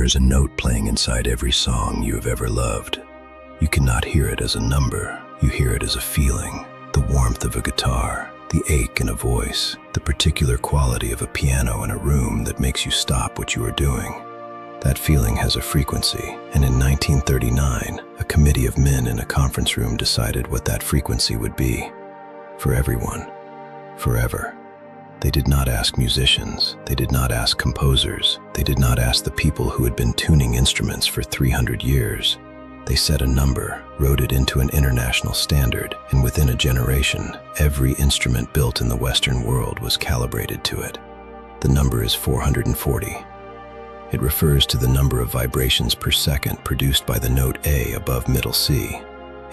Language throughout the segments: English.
There's a note playing inside every song you have ever loved. You cannot hear it as a number, you hear it as a feeling, the warmth of a guitar, the ache in a voice, the particular quality of a piano in a room that makes you stop what you are doing. That feeling has a frequency, and in 1939, a committee of men in a conference room decided what that frequency would be. For everyone. Forever. They did not ask musicians, they did not ask composers, they did not ask the people who had been tuning instruments for 300 years. They set a number, wrote it into an international standard, and within a generation, every instrument built in the Western world was calibrated to it. The number is 440. It refers to the number of vibrations per second produced by the note A above middle C.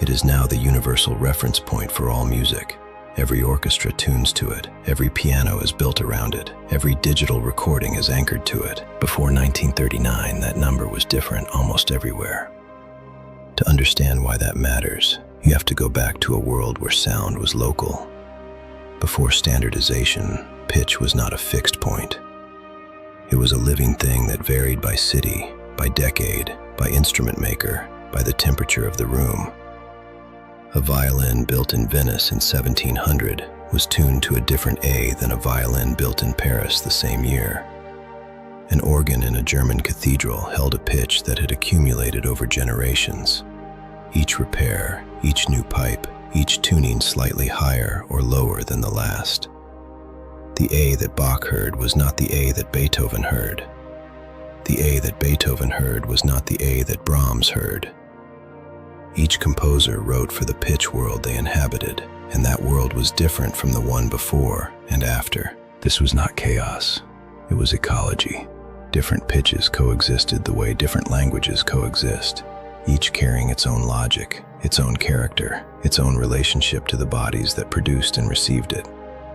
It is now the universal reference point for all music. Every orchestra tunes to it, every piano is built around it, every digital recording is anchored to it. Before 1939, that number was different almost everywhere. To understand why that matters, you have to go back to a world where sound was local. Before standardization, pitch was not a fixed point. It was a living thing that varied by city, by decade, by instrument maker, by the temperature of the room. A violin built in Venice in 1700 was tuned to a different A than a violin built in Paris the same year. An organ in a German cathedral held a pitch that had accumulated over generations. Each repair, each new pipe, each tuning slightly higher or lower than the last. The A that Bach heard was not the A that Beethoven heard. The A that Beethoven heard was not the A that Brahms heard. Each composer wrote for the pitch world they inhabited, and that world was different from the one before and after. This was not chaos. It was ecology. Different pitches coexisted the way different languages coexist, each carrying its own logic, its own character, its own relationship to the bodies that produced and received it.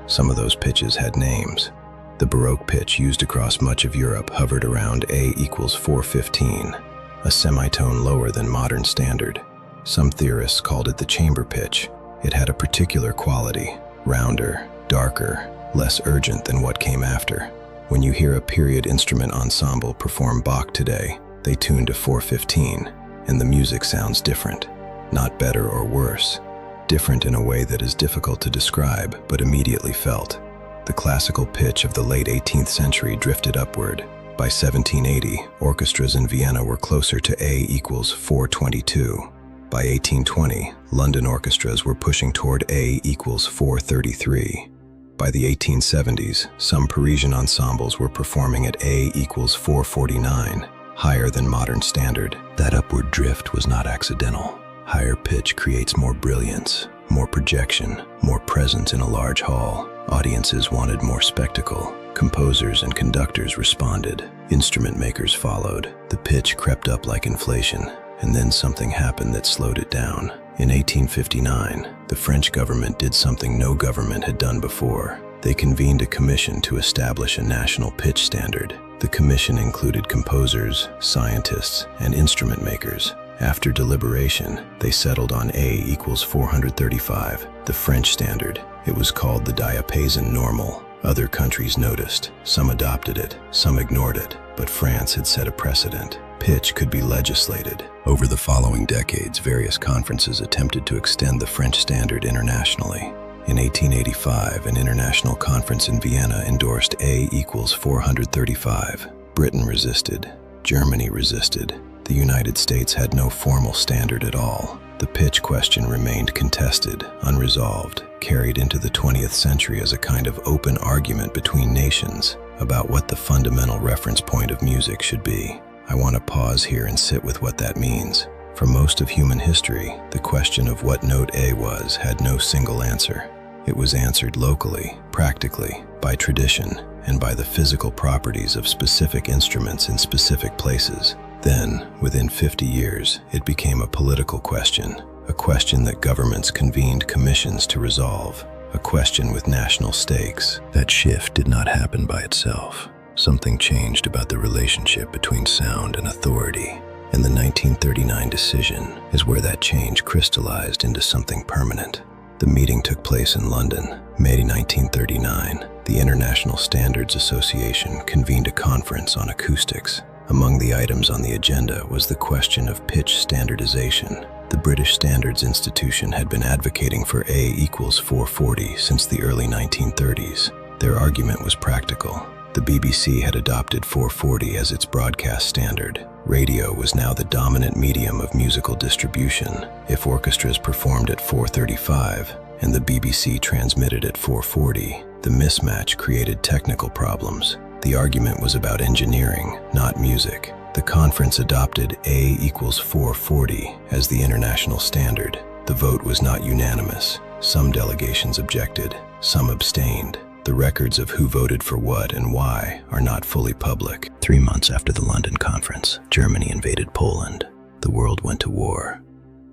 Some of those pitches had names. The Baroque pitch used across much of Europe hovered around A equals 415, a semitone lower than modern standard. Some theorists called it the chamber pitch. It had a particular quality, rounder, darker, less urgent than what came after. When you hear a period instrument ensemble perform Bach today, they tune to 415, and the music sounds different. Not better or worse. Different in a way that is difficult to describe, but immediately felt. The classical pitch of the late 18th century drifted upward. By 1780, orchestras in Vienna were closer to A equals 422. By 1820, London orchestras were pushing toward A equals 433. By the 1870s, some Parisian ensembles were performing at A equals 449, higher than modern standard. That upward drift was not accidental. Higher pitch creates more brilliance, more projection, more presence in a large hall. Audiences wanted more spectacle. Composers and conductors responded. Instrument makers followed. The pitch crept up like inflation, and then something happened that slowed it down. In 1859, the French government did something no government had done before. They convened a commission to establish a national pitch standard. The commission included composers, scientists, and instrument makers. After deliberation, they settled on A equals 435, the French standard. It was called the diapason normal. Other countries noticed. Some adopted it, some ignored it, but France had set a precedent. Pitch could be legislated. Over the following decades, various conferences attempted to extend the French standard internationally. In 1885, an international conference in Vienna endorsed A equals 435. Britain resisted. Germany resisted. The United States had no formal standard at all. The pitch question remained contested, unresolved, carried into the 20th century as a kind of open argument between nations about what the fundamental reference point of music should be. I want to pause here and sit with what that means. For most of human history, the question of what note A was had no single answer. It was answered locally, practically, by tradition, and by the physical properties of specific instruments in specific places. Then, within 50 years, it became a political question, a question that governments convened commissions to resolve, a question with national stakes. That shift did not happen by itself. Something changed about the relationship between sound and authority, and the 1939 decision is where that change crystallized into something permanent. The meeting took place in London, May 1939. The International Standards Association convened a conference on acoustics. Among the items on the agenda was the question of pitch standardization. The British Standards Institution had been advocating for A equals 440 since the early 1930s. Their argument was practical. The BBC had adopted 440 as its broadcast standard. Radio was now the dominant medium of musical distribution. If orchestras performed at 435 and the BBC transmitted at 440, the mismatch created technical problems. The argument was about engineering, not music. The conference adopted A equals 440 as the international standard. The vote was not unanimous. Some delegations objected, some abstained. The records of who voted for what and why are not fully public. 3 months after the London conference, Germany invaded Poland. The world went to war.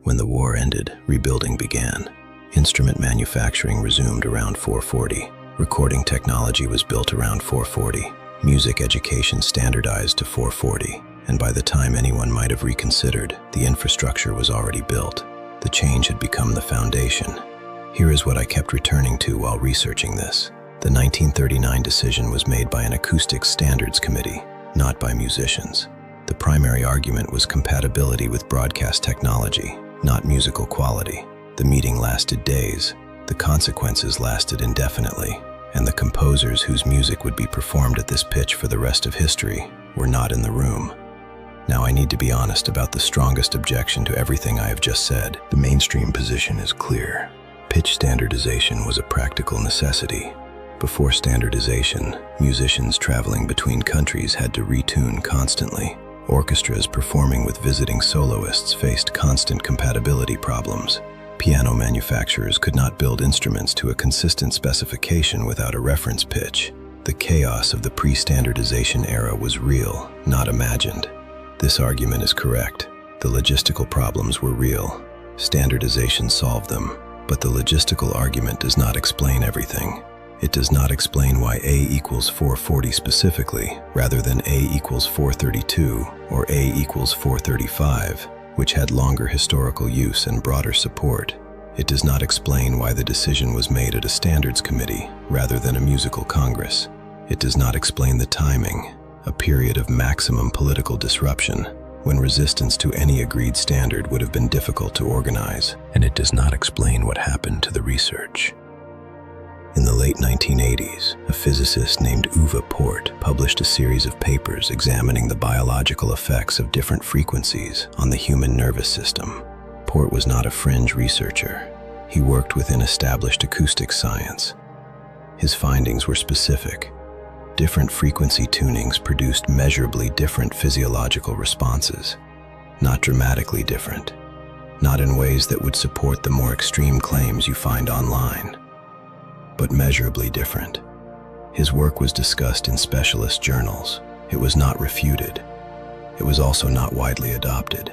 When the war ended, rebuilding began. Instrument manufacturing resumed around 440. Recording technology was built around 440. Music education standardized to 440. And by the time anyone might have reconsidered, the infrastructure was already built. The change had become the foundation. Here is what I kept returning to while researching this. The 1939 decision was made by an acoustics standards committee, not by musicians. The primary argument was compatibility with broadcast technology, not musical quality. The meeting lasted days. The consequences lasted indefinitely, and the composers whose music would be performed at this pitch for the rest of history were not in the room. Now I need to be honest about the strongest objection to everything I have just said. The mainstream position is clear. Pitch standardization was a practical necessity. Before standardization, musicians traveling between countries had to retune constantly. Orchestras performing with visiting soloists faced constant compatibility problems. Piano manufacturers could not build instruments to a consistent specification without a reference pitch. The chaos of the pre-standardization era was real, not imagined. This argument is correct. The logistical problems were real. Standardization solved them, but the logistical argument does not explain everything. It does not explain why A equals 440 specifically, rather than A equals 432 or A equals 435, which had longer historical use and broader support. It does not explain why the decision was made at a standards committee, rather than a musical congress. It does not explain the timing, a period of maximum political disruption, when resistance to any agreed standard would have been difficult to organize. And it does not explain what happened to the research. In the late 1980s, a physicist named Uwe Port published a series of papers examining the biological effects of different frequencies on the human nervous system. Port was not a fringe researcher. He worked within established acoustic science. His findings were specific. Different frequency tunings produced measurably different physiological responses, not dramatically different, not in ways that would support the more extreme claims you find online, but measurably different. His work was discussed in specialist journals. It was not refuted. It was also not widely adopted.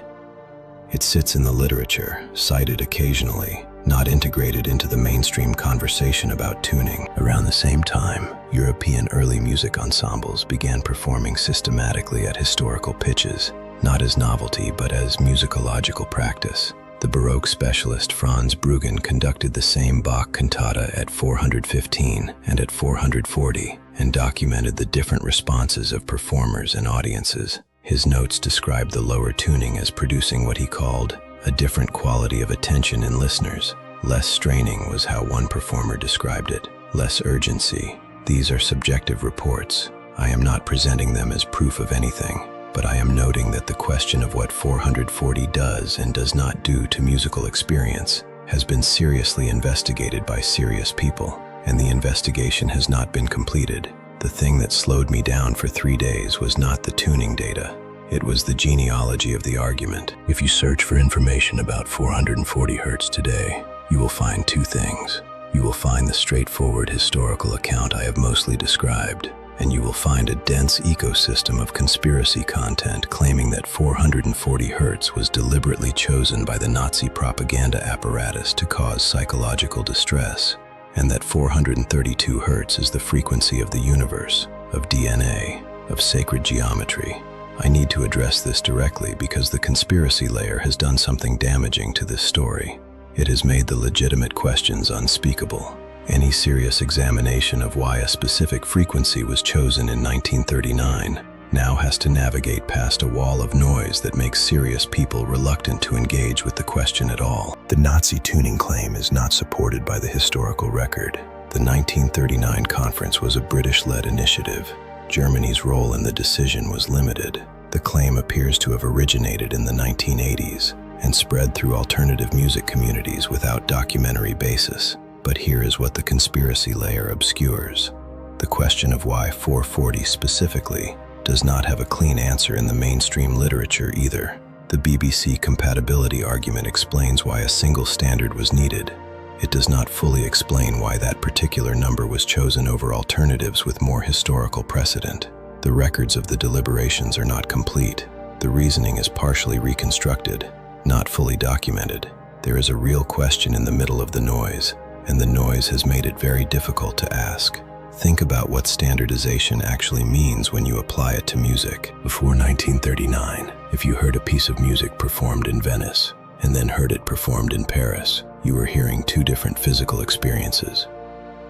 It sits in the literature, cited occasionally, not integrated into the mainstream conversation about tuning. Around the same time, European early music ensembles began performing systematically at historical pitches, not as novelty but as musicological practice. The Baroque specialist Franz Bruggen conducted the same Bach cantata at 415 and at 440 and documented the different responses of performers and audiences. His notes described the lower tuning as producing what he called a different quality of attention in listeners. Less straining was how one performer described it. Less urgency. These are subjective reports. I am not presenting them as proof of anything, but I am noting that the question of what 440 does and does not do to musical experience has been seriously investigated by serious people, and the investigation has not been completed. The thing that slowed me down for 3 days was not the tuning data. It was the genealogy of the argument. If you search for information about 440 Hz today, you will find 2 things. You will find the straightforward historical account I have mostly described, and you will find a dense ecosystem of conspiracy content claiming that 440 Hz was deliberately chosen by the Nazi propaganda apparatus to cause psychological distress, and that 432 Hz is the frequency of the universe, of DNA, of sacred geometry. I need to address this directly because the conspiracy layer has done something damaging to this story. It has made the legitimate questions unspeakable. Any serious examination of why a specific frequency was chosen in 1939 now has to navigate past a wall of noise that makes serious people reluctant to engage with the question at all. The Nazi tuning claim is not supported by the historical record. The 1939 conference was a British-led initiative. Germany's role in the decision was limited. The claim appears to have originated in the 1980s and spread through alternative music communities without documentary basis. But here is what the conspiracy layer obscures. The question of why 440 specifically does not have a clean answer in the mainstream literature either. The BBC compatibility argument explains why a single standard was needed. It does not fully explain why that particular number was chosen over alternatives with more historical precedent. The records of the deliberations are not complete. The reasoning is partially reconstructed, not fully documented. There is a real question in the middle of the noise, and the noise has made it very difficult to ask. Think about what standardization actually means when you apply it to music. Before 1939, if you heard a piece of music performed in Venice and then heard it performed in Paris, you were hearing two different physical experiences.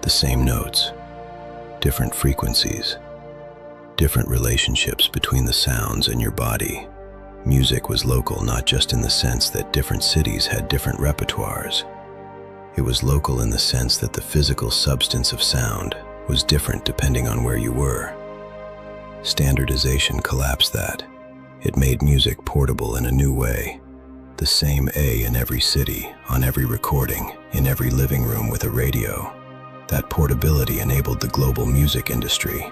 The same notes, different frequencies, different relationships between the sounds and your body. Music was local not just in the sense that different cities had different repertoires. It was local in the sense that the physical substance of sound was different depending on where you were. Standardization collapsed that. It made music portable in a new way. The same A in every city, on every recording, in every living room with a radio. That portability enabled the global music industry.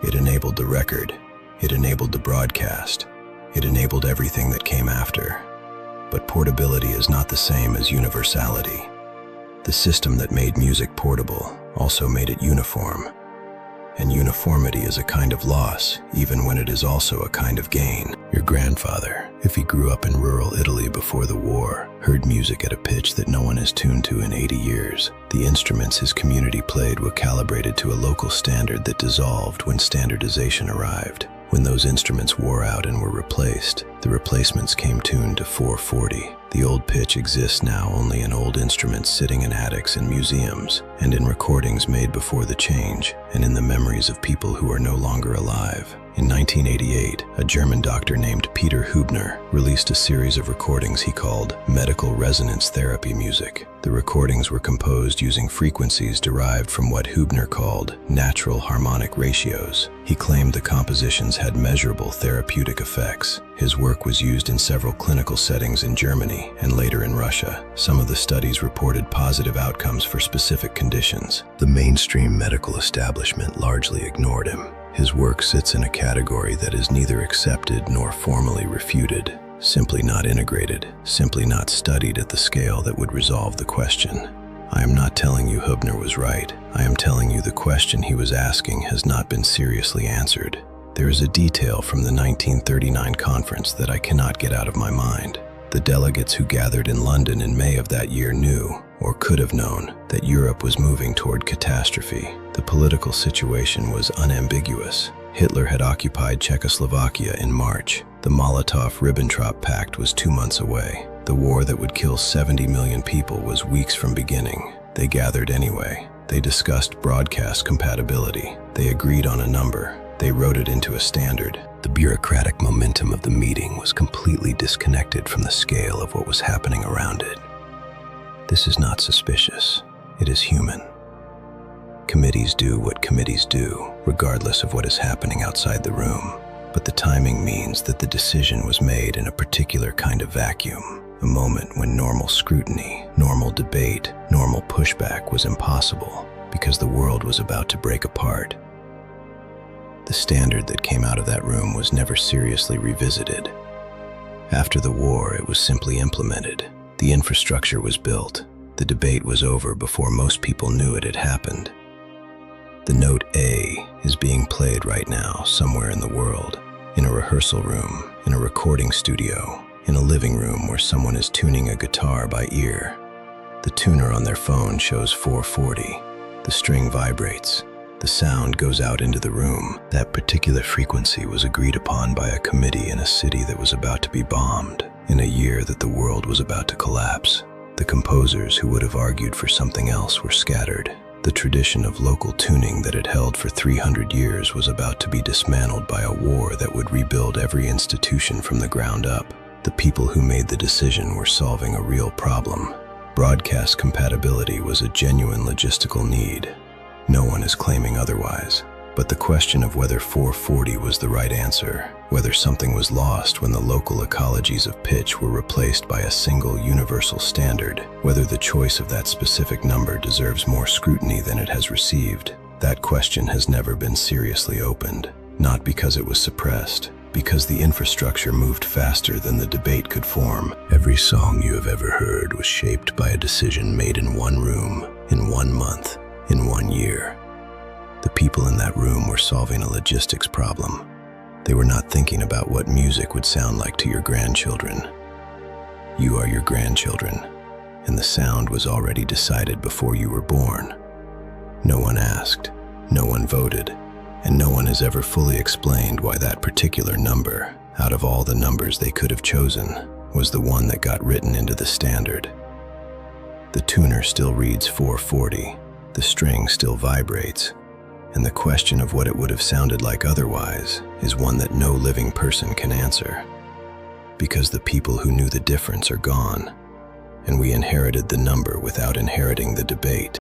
It enabled the record. It enabled the broadcast. It enabled everything that came after. But portability is not the same as universality. The system that made music portable also made it uniform. And uniformity is a kind of loss, even when it is also a kind of gain. Your grandfather, if he grew up in rural Italy before the war, heard music at a pitch that no one has tuned to in 80 years. The instruments his community played were calibrated to a local standard that dissolved when standardization arrived. When those instruments wore out and were replaced, the replacements came tuned to 440. The old pitch exists now only in old instruments sitting in attics and museums, and in recordings made before the change, and in the memories of people who are no longer alive. In 1988, a German doctor named Peter Hübner released a series of recordings he called Medical Resonance Therapy music. The recordings were composed using frequencies derived from what Hübner called natural harmonic ratios. He claimed the compositions had measurable therapeutic effects. His work was used in several clinical settings in Germany and later in Russia. Some of the studies reported positive outcomes for specific conditions. The mainstream medical establishment largely ignored him. His work sits in a category that is neither accepted nor formally refuted, simply not integrated, simply not studied at the scale that would resolve the question. I am not telling you Hübner was right. I am telling you the question he was asking has not been seriously answered. There is a detail from the 1939 conference that I cannot get out of my mind. The delegates who gathered in London in May of that year knew, or could have known, that Europe was moving toward catastrophe. The political situation was unambiguous. Hitler had occupied Czechoslovakia in March. The Molotov-Ribbentrop Pact was 2 months away. The war that would kill 70 million people was weeks from beginning. They gathered anyway. They discussed broadcast compatibility. They agreed on a number. They wrote it into a standard. The bureaucratic momentum of the meeting was completely disconnected from the scale of what was happening around it. This is not suspicious. It is human. Committees do what committees do, regardless of what is happening outside the room. But the timing means that the decision was made in a particular kind of vacuum, a moment when normal scrutiny, normal debate, normal pushback was impossible because the world was about to break apart. The standard that came out of that room was never seriously revisited. After the war, it was simply implemented. The infrastructure was built. The debate was over before most people knew it had happened. The note A is being played right now somewhere in the world, in a rehearsal room, in a recording studio, in a living room where someone is tuning a guitar by ear. The tuner on their phone shows 440. The string vibrates. The sound goes out into the room. That particular frequency was agreed upon by a committee in a city that was about to be bombed, in a year that the world was about to collapse. The composers who would have argued for something else were scattered. The tradition of local tuning that had held for 300 years was about to be dismantled by a war that would rebuild every institution from the ground up. The people who made the decision were solving a real problem. Broadcast compatibility was a genuine logistical need. No one is claiming otherwise. But the question of whether 440 was the right answer, whether something was lost when the local ecologies of pitch were replaced by a single universal standard, whether the choice of that specific number deserves more scrutiny than it has received, that question has never been seriously opened. Not because it was suppressed, because the infrastructure moved faster than the debate could form. Every song you have ever heard was shaped by a decision made in one room, in 1 month, in 1 year. The people in that room were solving a logistics problem. They were not thinking about what music would sound like to your grandchildren. You are your grandchildren, and the sound was already decided before you were born. No one asked, no one voted, and no one has ever fully explained why that particular number, out of all the numbers they could have chosen, was the one that got written into the standard. The tuner still reads 440, the string still vibrates, and the question of what it would have sounded like otherwise is one that no living person can answer. Because the people who knew the difference are gone, and we inherited the number without inheriting the debate.